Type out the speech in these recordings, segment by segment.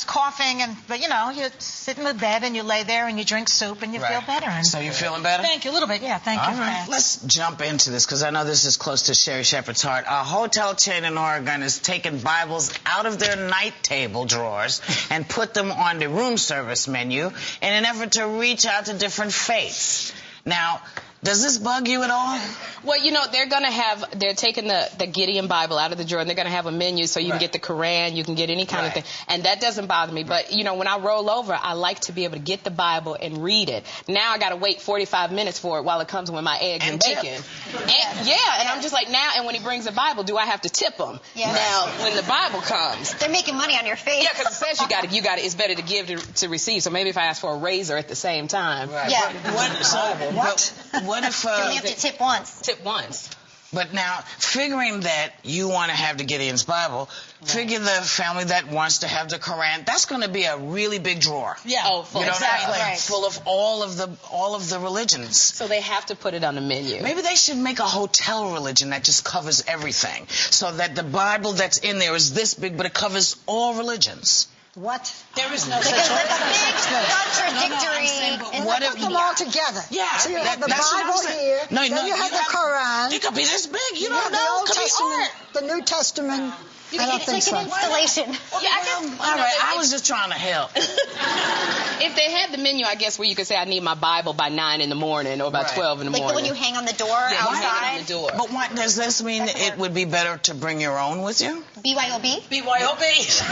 coughing, but you sit in the bed and you lay there and you drink soup and you feel better. And so you're feeling better? Thank you, a little bit, yeah, thank you. Right. Let's jump into this because I know this is close to Sherry Shepherd's heart. A hotel chain in Oregon is taking Bibles out of their night table drawers and put them on the room service menu in an effort to reach out to different faiths. Now, does this bug you at all? Well, they're taking the Gideon Bible out of the drawer, and they're going to have a menu so you can get the Quran, you can get any kind of thing. And that doesn't bother me. But, when I roll over, I like to be able to get the Bible and read it. Now I got to wait 45 minutes for it while it comes with my eggs and bacon. And I'm just like, and when he brings a Bible, do I have to tip him? Yeah. Now, when the Bible comes. They're making money on your face. Yeah, because it says it's better to give to receive. So maybe if I ask for a razor at the same time. Right. Yeah. What if... you only have to tip once. Tip once. But now, figuring that you want to have the Gideon's Bible, figure the family that wants to have the Quran, that's going to be a really big drawer. Yeah. Oh, full. Exactly. Right. Full of all of the religions. So they have to put it on the menu. Maybe they should make a hotel religion that just covers everything. So that the Bible that's in there is this big, but it covers all religions. What? There is no such Because it's a big contradictory. And put them all together. Yeah. So you have the Bible here, then you have the Quran. It could be this big. You have don't know. the Old It could Testament, be art. the New Testament. I don't think It's so. like an installation. All right, I was just trying to help. If they had the menu, I guess, where you could say I need my Bible by 9 in the morning or by 12 in the morning. Like the one you hang on the door outside? On the door. But what does this mean? It would be better to bring your own with you? BYOB? BYOB.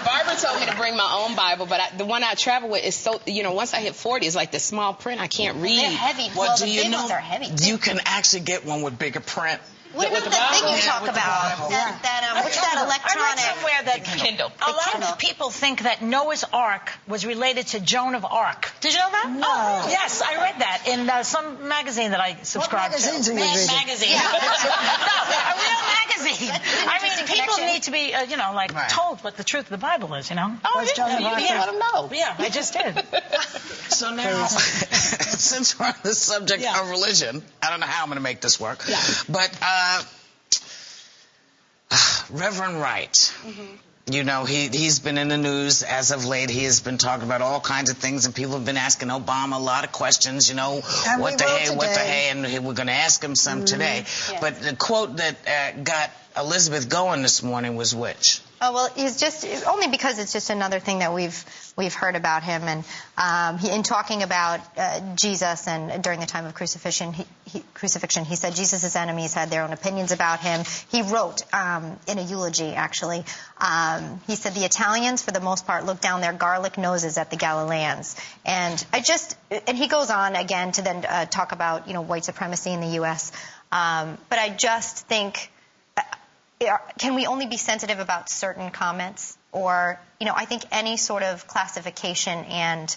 Barbara told me to bring my own Bible, but the one I travel with is so, once I hit 40, it's like the small print. I can't read. They're heavy. Well, do the you big know ones are heavy. you can actually get one with bigger print? What about the thing you talk about? What's that I electronic? read somewhere that Kindle. a lot of people think that Noah's Ark was related to Joan of Arc. Did you know that? No. Oh, yes, I read that in some magazine that I subscribed to. What magazines are you reading? Magazine. Yeah. No, a real magazine. I mean, people need to be, told what the truth of the Bible is, Oh, yeah, you can let them know. Yeah, I just did. So now, since we're on the subject of religion, I don't know how I'm going to make this work, but Reverend Wright, he's been in the news as of late. He has been talking about all kinds of things, and people have been asking Obama a lot of questions, what the hey, and we're going to ask him some today. Yeah. But the quote that got Elizabeth going this morning was which? Oh, well, he's just, only because it's just another thing that we've heard about him. And in talking about Jesus and during the time of crucifixion, he said Jesus' enemies had their own opinions about him. He wrote in a eulogy, actually, he said the Italians, for the most part, look down their garlic noses at the Galileans. And he goes on again to then talk about, white supremacy in the U.S. But I just think, can we only be sensitive about certain comments? Or, I think any sort of classification and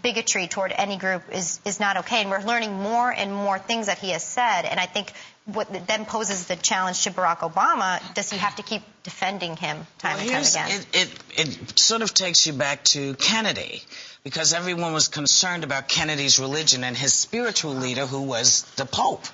bigotry toward any group is not okay. And we're learning more and more things that he has said. And I think what then poses the challenge to Barack Obama, does he have to keep defending him time and time again? It sort of takes you back to Kennedy, because everyone was concerned about Kennedy's religion and his spiritual leader, who was the Pope.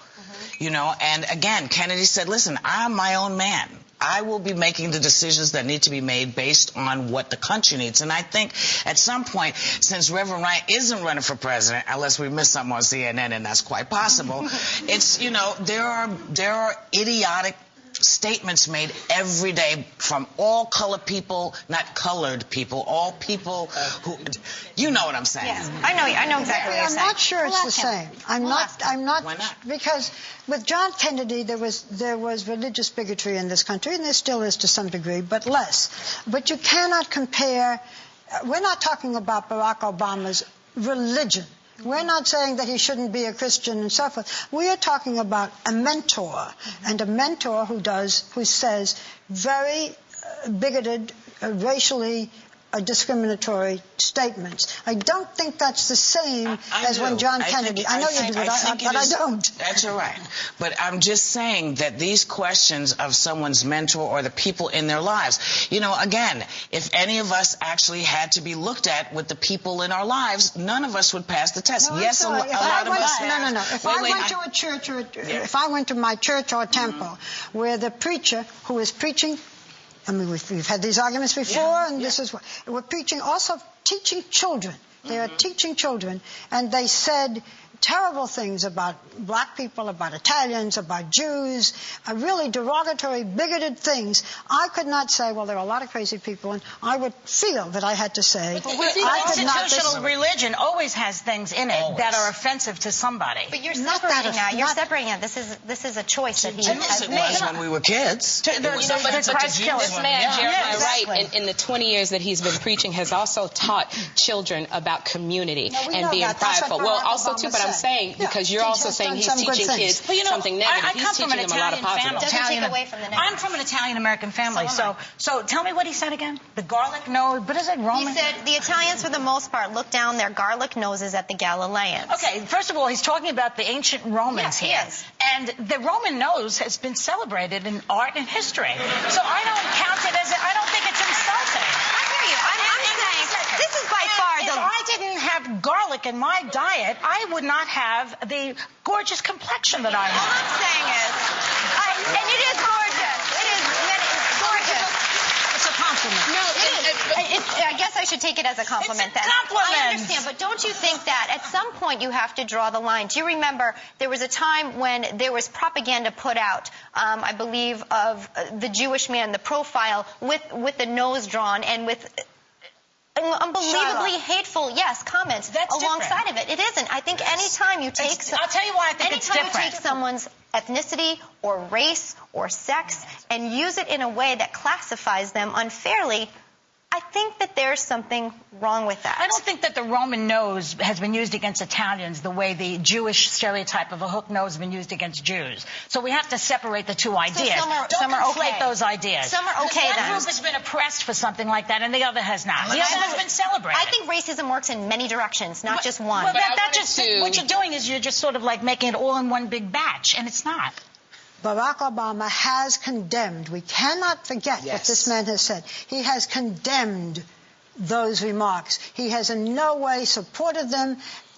And again, Kennedy said, listen, I'm my own man. I will be making the decisions that need to be made based on what the country needs. And I think at some point, since Reverend Wright isn't running for president, unless we miss something on CNN, and that's quite possible, it's, there are idiotic statements made every day from all colored people, not colored people, all people who, you know what I'm saying. Yes, I know exactly what you're saying. I'm not sure it's the same. I'm not. Why not? Because with John Kennedy, there was religious bigotry in this country, and there still is to some degree, but less. But you cannot compare. We're not talking about Barack Obama's religion. We're not saying that he shouldn't be a Christian and so forth. We are talking about a mentor, and a mentor who says very bigoted, racially discriminatory statements. I don't think that's the same as when John Kennedy. I know you do, but I don't. That's all right. But I'm just saying that these questions of someone's mentor or the people in their lives, again, if any of us actually had to be looked at with the people in our lives, none of us would pass the test. No, yes, a lot of us. No. If I went to a church, if I went to my church or temple, where the preacher who is preaching I mean, we've had these arguments before, and this is what we're preaching. Also, teaching children. They are teaching children, and they said terrible things about black people, about Italians, about Jews, really derogatory, bigoted things. I could not say, well, there are a lot of crazy people, and I would feel that I had to say, institutional religion always has things in it that are offensive to somebody. But you're separating out. You're separating out. This is a choice that he has made. It was when we were kids. This man, Jeremiah Wright, in the 20 years that he's been preaching, has also taught children about community and being prideful. Well, also too, but I'm saying, because you're also saying he's teaching kids something negative. He's teaching them a lot of positive. I'm from an Italian-American family, so tell me what he said again. The garlic nose, what is it, Roman? He said the Italians, for the most part, look down their garlic noses at the Galileans. Okay, first of all, he's talking about the ancient Romans here. He is. And the Roman nose has been celebrated in art and history. So I don't count it as, I don't think it's insulting. I hear you. I'm saying, this is by far if I didn't have garlic in my diet, I would not have the gorgeous complexion that I have. All I'm saying is, and it is gorgeous. It is gorgeous. It's a compliment. No, I guess I should take it as a compliment then. It's a compliment. I understand, but don't you think that at some point you have to draw the line? Do you remember there was a time when there was propaganda put out, I believe, of the Jewish man, the profile with the nose drawn and with unbelievably hateful, comments alongside of it. It isn't. I think any time you take... I'll tell you why I think it's different. Anytime you take someone's ethnicity or race or sex and use it in a way that classifies them unfairly, I think that there's something wrong with that. I don't think that the Roman nose has been used against Italians the way the Jewish stereotype of a hook nose has been used against Jews. So we have to separate the two ideas. Some are okay. Those ideas. Some are okay then. One group has been oppressed for something like that, and the other has not. The other has been celebrated. I think racism works in many directions, not just one. Well, what you're doing is you're just sort of like making it all in one big batch, and it's not. Barack Obama has condemned, we cannot forget what this man has said. He has condemned those remarks. He has in no way supported them,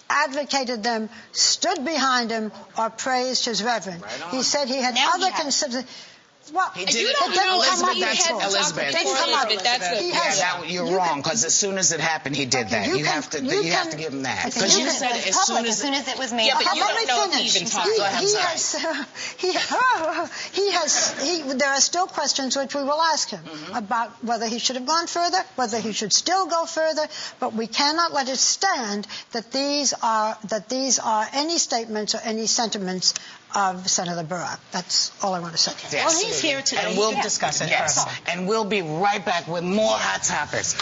advocated them, stood behind him, or praised his reverend. He said he had other considerations. Well, he did Elizabeth. You're wrong, because as soon as it happened, he did that. You have to give him that. Because you said as soon as it was made. Yeah, but you don't know if he even talked. There are still questions which we will ask him about whether he should have gone further, whether he should still go further, but we cannot let it stand that these are any statements or any sentiments of Senator Barack. That's all I want to say. Yes. Well, he's here today. And we'll discuss it further. And we'll be right back with more Hot Topics.